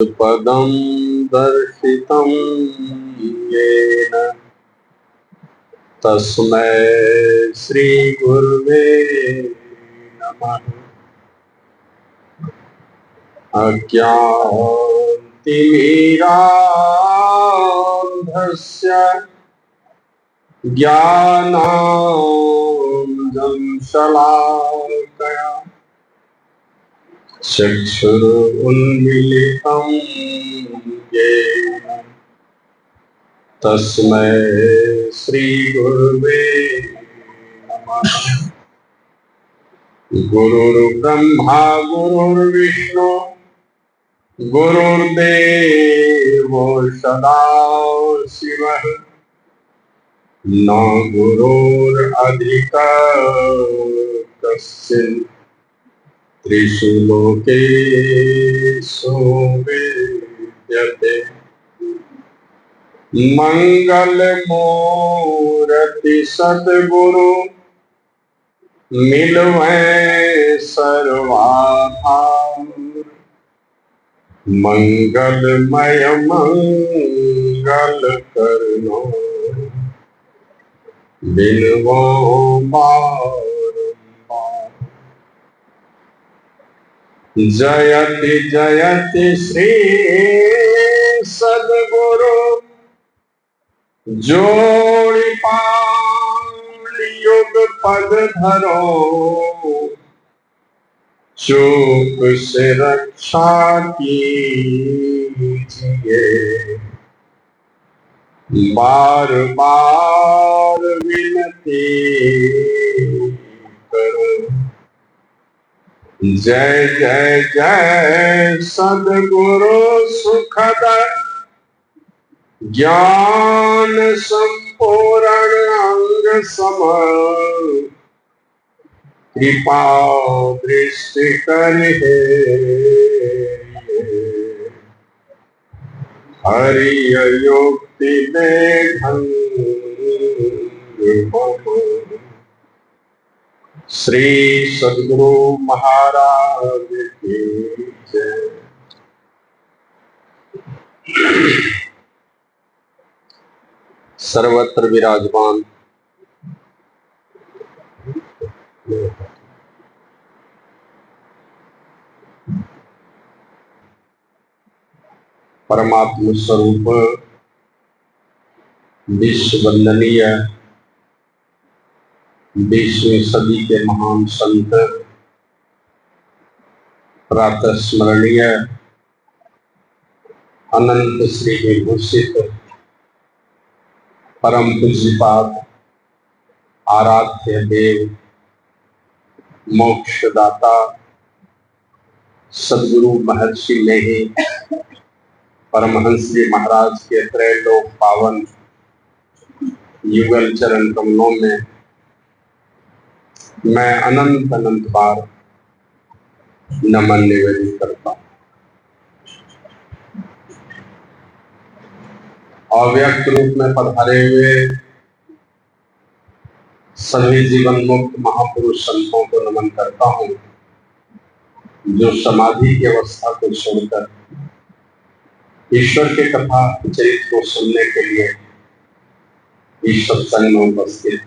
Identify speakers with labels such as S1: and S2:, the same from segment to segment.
S1: पदं दर्शितं येन तस्मै श्रीगुरुवे नमः। अज्ञानतिमिरान्धस्य ज्ञानाञ्जनशलाकया चक्षुरुन्मीलितं येन तस्मै श्रीगुरुवे नमः। गुरुर्ब्रह्मा गुरुर्विष्णु गुरुर्देवो सदा शिवः न गुरोरधिकः त्रिषु लोकेषु विद्यते। मंगलमूर्ति सद्गुरु मिलवै सर्वाधार मंगलमय मंगल करनो बिनवो बारंबार। जयति जयति श्री सद्गुरु जोड़ी पाणी युग पद धरो चूक से रक्षा कीजिए बार बार विनती करो। जय जय जय सद्गुरु सुखद ज्ञान संपूर्ण अंग सम कृपा दृष्टि करे हरि युक्ति दे श्री सद्गुरु महाराज की जय। सर्वत्र विराजमान परमात्म स्वरूप विश्व वंदनीय 20वीं सदी के महान संत प्रातः स्मरणीय अनंत श्री विभूषित परम पूज्यपाद आराध्य देव मोक्षदाता सद्गुरु महर्षि नेही परमहंस जी महाराज के त्रैलोक पावन युगल चरण कमलों में मैं अनंत अनंत बार नमन निवेदित करता हूँ। अव्यक्त रूप में पधारे हुए सभी जीवन मुक्त महापुरुष संतों को नमन करता हूँ जो समाधि की अवस्था को छोड़कर ईश्वर के कथा चरित्र को सुनने के लिए इस सत्संग में उपस्थित।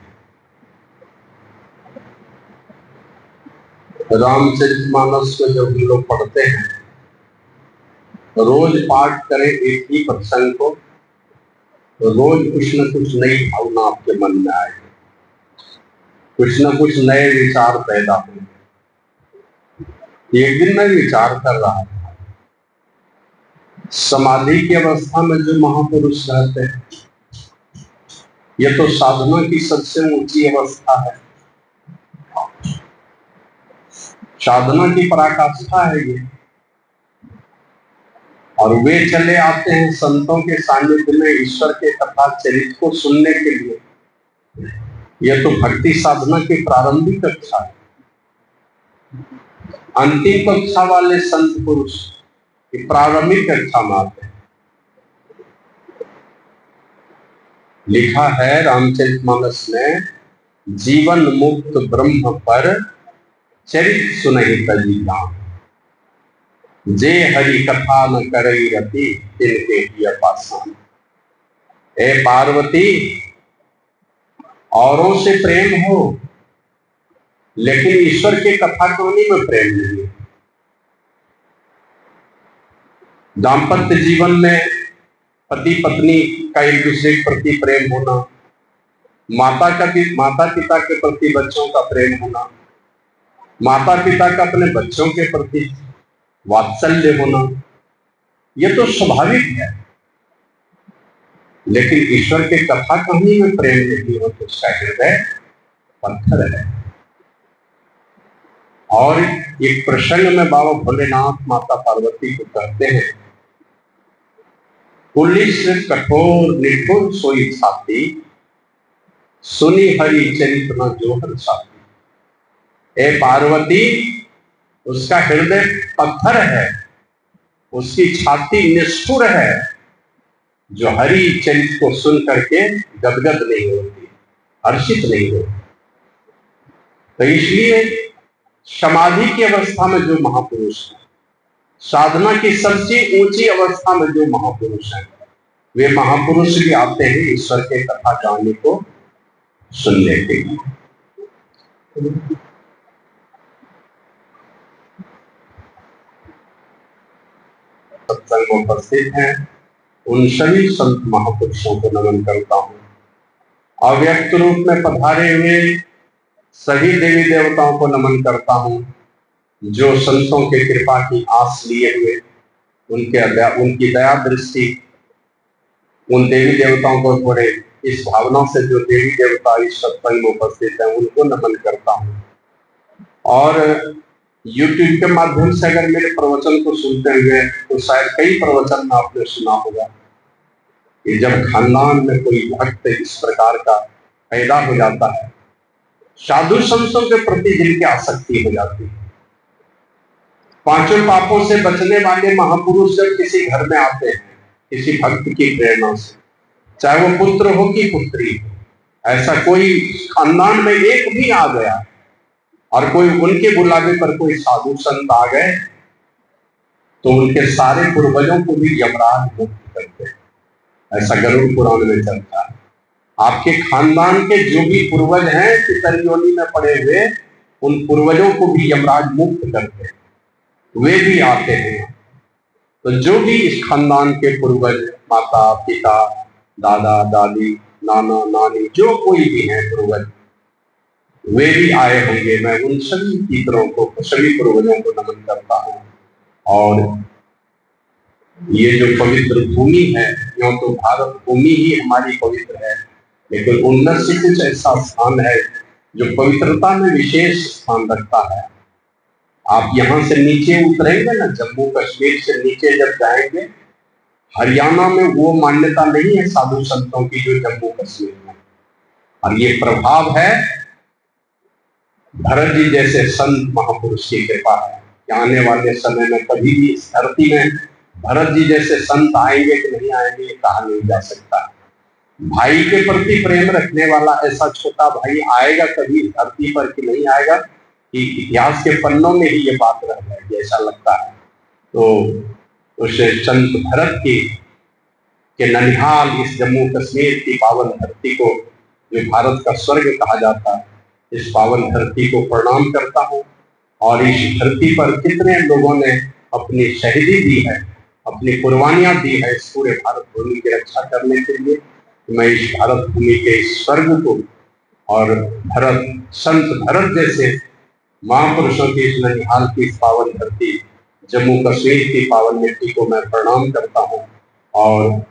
S1: रामचरितमानस को जब हम लोग पढ़ते हैं रोज पाठ करें एक ही प्रसंग को तो रोज कुछ न कुछ नई भावना आपके मन में आए, कुछ न कुछ नए विचार पैदा हो। एक दिन मैं विचार कर रहा था समाधि की अवस्था में जो महापुरुष रहते हैं ये तो साधना की सबसे ऊंची अवस्था है, साधना की पराकाष्ठा है ये। और वे चले आते हैं संतों के सानिध्य में ईश्वर के कथा चरित्र को सुनने के लिए। यह तो भक्ति साधना की प्रारंभिक कक्षा है। अंतिम कक्षा वाले संत पुरुष प्रारंभिक कक्षा में आते हैं। लिखा है रामचरितमानस में जीवन मुक्त ब्रह्म पर चरित्र सुनहि तजी राम। जे हरि कथा न करई रति तिनके हिय पाषाण। ए पार्वती, औरों से प्रेम हो लेकिन ईश्वर की कथा कहानी में प्रेम नहीं। दाम्पत्य जीवन में पति पत्नी का एक दूसरे के प्रति प्रेम होना, माता पिता के प्रति बच्चों का प्रेम होना, माता पिता का अपने बच्चों के प्रति वात्सल्य होना, यह तो स्वाभाविक है। लेकिन ईश्वर के कथा कहानी में प्रेम नहीं हो तो उसका हृदय पत्थर है। और एक प्रसंग में बाबा भोलेनाथ माता पार्वती को कहते हैं, पुलिस कठोर निठुर सोई छाती, सुनी हरि चरित न जोहर छाती। ए पार्वती, उसका हृदय पत्थर है, उसकी छाती निष्ठुर है, जो हरि चरित को सुन करके गदगद नहीं होती, हर्षित नहीं होती। तो इसलिए समाधि की अवस्था में जो महापुरुष है, साधना की सबसे ऊंची अवस्था में जो महापुरुष है, वे महापुरुष भी आते हैं ईश्वर के कथा कहानी को सुनने के लिए। सत्संग में उपस्थित हैं उन सभी संत महापुरुषों को नमन करता हूँ। अव्यक्त रूप में पधारे हुए सभी देवी देवताओं को नमन करता हूँ, जो संतों के कृपा की आस लिए हुए उनकी दया दृष्टि उन देवी देवताओं को थोड़े इस भावना से जो देवी देवता इस सत्संग में उपस्थित है उनको नमन करता हूँ। और YouTube के माध्यम से अगर मेरे प्रवचन को सुनते हुए तो शायद कई प्रवचन में आपने सुना होगा कि जब खानदान में कोई भक्त इस प्रकार का पैदा हो जाता है, साधु संतों के प्रति जिनकी आसक्ति हो जाती है, पांचों पापों से बचने वाले महापुरुष जब किसी घर में आते हैं किसी भक्त की प्रेरणा से, चाहे वो पुत्र हो कि पुत्री हो, ऐसा कोई खानदान में एक भी आ गया और कोई उनके बुलावे पर कोई साधु संत आ गए तो उनके सारे पूर्वजों को भी यमराज मुक्त करते हैं। ऐसा गरुड़ पुराण में चलता है। आपके खानदान के जो भी पूर्वज हैं पितर योनि में पड़े हुए, उन पूर्वजों को भी यमराज मुक्त करते हैं, वे भी आते हैं। तो जो भी इस खानदान के पूर्वज, माता पिता, दादा दादी, नाना नानी, जो कोई भी है पूर्वज, वे भी आए होंगे। मैं उन सभी पितरों को, सभी पूर्वजों को नमन करता हूँ। और ये जो पवित्र भूमि है, यूं तो भारत भूमि ही हमारी पवित्र है, लेकिन उनमें से कुछ ऐसा स्थान है जो पवित्रता में विशेष स्थान रखता है। आप यहाँ से नीचे उतरेंगे ना, जम्मू कश्मीर से नीचे जब जाएंगे, हरियाणा में वो मान्यता नहीं है साधु संतों की जो जम्मू कश्मीर में। और ये प्रभाव है भरत जी जैसे संत महापुरुष की कृपा है कि आने वाले समय में कभी भी इस धरती में भरत जी जैसे संत आएंगे कि नहीं आएंगे ये कहा नहीं जा सकता। भाई के प्रति प्रेम रखने वाला ऐसा छोटा भाई आएगा कभी धरती पर कि नहीं आएगा, कि इतिहास के पन्नों में ही ये बात रह जाएगी, ऐसा लगता है। तो उस संत भरत के ननिहाल इस जम्मू कश्मीर की पावन धरती को, जो भारत का स्वर्ग कहा जाता है, इस पावन धरती को प्रणाम करता हूँ। और इस धरती पर कितने लोगों ने अपनी शहीदी दी है, अपनी कुर्बानियां दी है इस पूरे भारत भूमि की रक्षा करने के लिए। मैं इस भारत भूमि के इस स्वर्ग को और संत भरत जैसे महापुरुषों की इस ननिहाल की इस पावन धरती जम्मू कश्मीर की पावन मिट्टी को मैं प्रणाम करता हूँ। और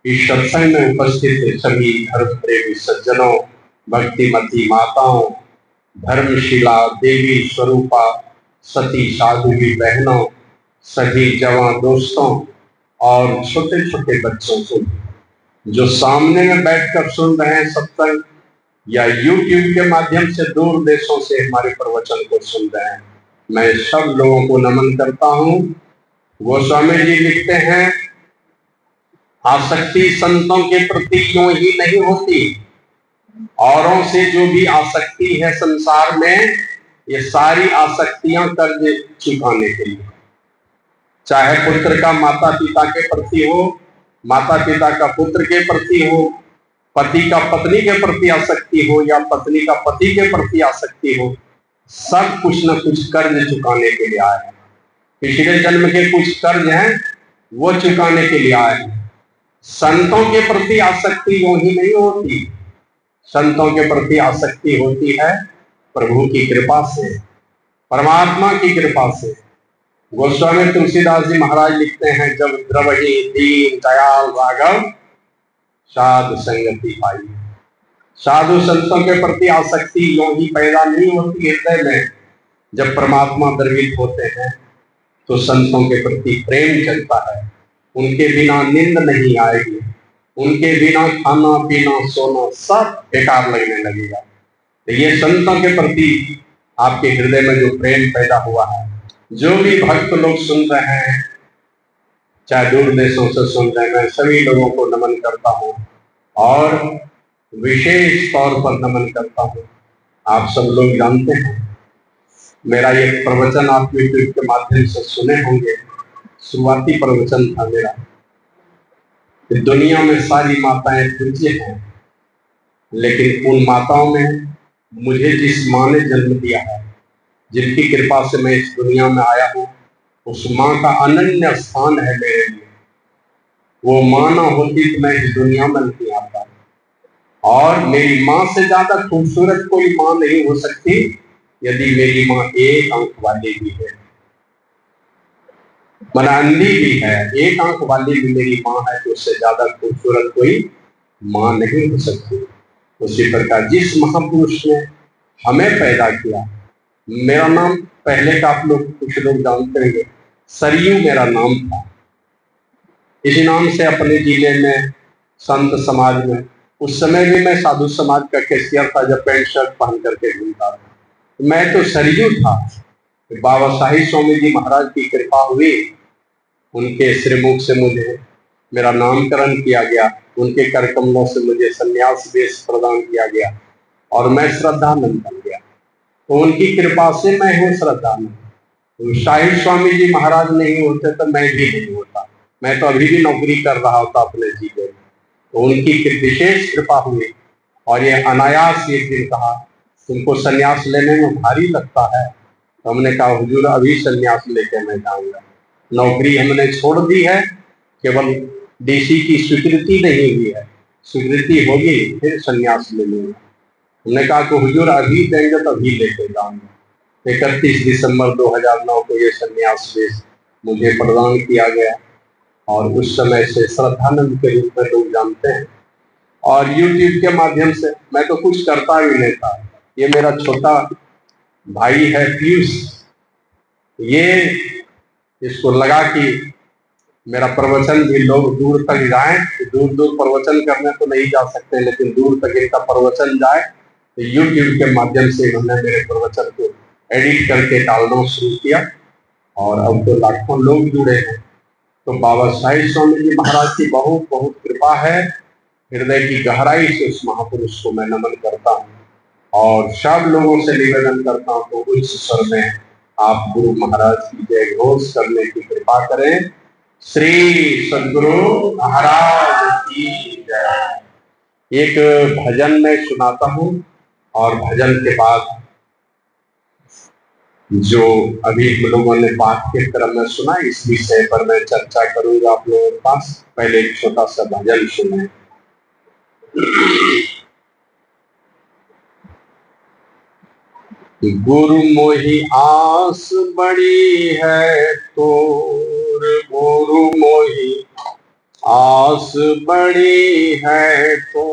S1: इस सत्संग में उपस्थित सभी धर्म प्रेमी सज्जनों, भक्तिमती माताओं, धर्मशिला देवी स्वरूपा, सती साध्वी बहनों, सभी जवान दोस्तों और छोटे छोटे बच्चों को जो सामने में बैठकर सुन रहे हैं सत्संग, या YouTube के माध्यम से दूर देशों से हमारे प्रवचन को सुन रहे हैं, मैं सब लोगों को नमन करता हूँ। गोस्वामी जी लिखते हैं, आसक्ति संतों के प्रति यूं ही नहीं होती, औरों से जो भी आसक्ति है संसार में, ये सारी आसक्तियां कर्ज चुकाने के लिए। चाहे पुत्र का माता पिता के प्रति हो, माता पिता का पुत्र के प्रति हो, पति का पत्नी के प्रति आसक्ति हो या पत्नी का पति के प्रति आसक्ति हो, सब कुछ न कुछ कर्ज चुकाने के लिए आए हैं। पिछले जन्म के कुछ कर्ज हैं वो चुकाने के लिए आए हैं। संतों के प्रति आसक्ति यूं ही नहीं होती, संतों के प्रति आसक्ति होती है प्रभु की कृपा से, परमात्मा की कृपा से। गोस्वामी तुलसीदास जी महाराज लिखते हैं, जब द्रवही दीन दयाल राघव साधु संगति पाई। साधु संतों के प्रति आसक्ति यूं ही पैदा नहीं होती हृदय में। जब परमात्मा द्रवित होते हैं तो संतों के प्रति प्रेम चलता है। उनके बिना नींद नहीं आएगी, उनके बिना खाना पीना सोना सब बेकार लगने लगेगा। तो ये संतों के प्रति आपके हृदय में जो प्रेम पैदा हुआ है, जो भी भक्त लोग सुन रहे हैं, चाहे दूर देशों से सुन रहे हैं, मैं सभी लोगों को नमन करता हूँ और विशेष तौर पर नमन करता हूँ। आप सब लोग जानते हैं, मेरा ये प्रवचन आप यूट्यूब के माध्यम से सुने होंगे। शुरुआती प्रवचन था मेरा, दुनिया में सारी माताएं पूज्य हैं, लेकिन उन माताओं में मुझे जिस माँ ने जन्म दिया है, जिनकी कृपा से मैं इस दुनिया में आया हूँ, उस माँ का अनन्य स्थान है मेरे लिए। वो माँ ना होती तो मैं इस दुनिया में नहीं आता। और मेरी माँ से ज्यादा खूबसूरत कोई माँ नहीं हो सकती यदि मेरी माँ एक आंख वाली भी है, अंधी भी है, एक आंख वाली भी मेरी माँ है, तो उससे ज्यादा खूबसूरत कोई माँ नहीं हो सकती। उसी प्रकार जिस महापुरुष ने हमें पैदा किया, मेरा नाम पहले का आप लोग कुछ लोग जानते होंगे, सरयू मेरा नाम था। इसी नाम से अपने जिले में संत समाज में, उस समय भी मैं साधु समाज का कैशियर था, जब पैंट शर्ट पहन करके घूमता था। मैं तो सरयू था। बाबा साहिब स्वामी जी महाराज की कृपा हुई, उनके श्रीमुख से मुझे मेरा नामकरण किया गया, उनके कर कमलों से मुझे संन्यास वेश प्रदान किया गया और मैं श्रद्धानंद बन गया। तो उनकी कृपा से मैं हूँ श्रद्धानंद। साहिब स्वामी जी महाराज नहीं होते तो मैं भी नहीं होता, मैं तो अभी भी नौकरी कर रहा होता अपने जीवन में। तो उनकी विशेष कृपा हुई और ये अनायास एक दिन कहा, तुमको संन्यास लेने में भारी लगता है। तो हमने कहा, हुजूर अभी संन्यास लेके मैं जाऊंगा, नौकरी हमने छोड़ दी है, केवल डीसी की स्वीकृति नहीं हुई है, स्वीकृति होगी फिर संन्यास ले लूंगा। हमने कहा कि हुजूर अभी देंगे तो अभी लेके जाऊंगा। 31 दिसंबर 2009 को ये संन्यास वेश मुझे प्रदान किया गया और उस समय से श्रद्धानंद के रूप में लोग जानते हैं। और यूट्यूब के माध्यम से मैं तो कुछ करता भी नहीं था, ये मेरा छोटा भाई है पीयूष, ये इसको लगा कि मेरा प्रवचन भी लोग दूर तक जाए। दूर दूर प्रवचन करने तो नहीं जा सकते, लेकिन दूर तक इनका प्रवचन जाए, तो यूट्यूब के माध्यम से इन्होंने मेरे प्रवचन को एडिट करके डालना शुरू किया और अब तो लाखों लोग जुड़े हैं। तो बाबा साहिब स्वामी जी महाराज की बहुत बहुत कृपा है। हृदय की गहराई से उस महापुरुष को मैं नमन करता हूँ और सब लोगों से निवेदन करता हूँ तो उच्च स्वर में आप गुरु महाराज की जय घोष करने की कृपा करें। श्री सद्गुरु महाराज की जय। एक भजन मैं सुनाता हूँ और भजन के बाद जो अभी हम लोगों ने पाठ के क्रम में सुना, इस विषय पर मैं चर्चा करूंगा आप लोगों के पास। पहले एक छोटा सा भजन सुने। गुरु मोहि आस बड़ी है तोर, गुरु मोहि आस बड़ी है तो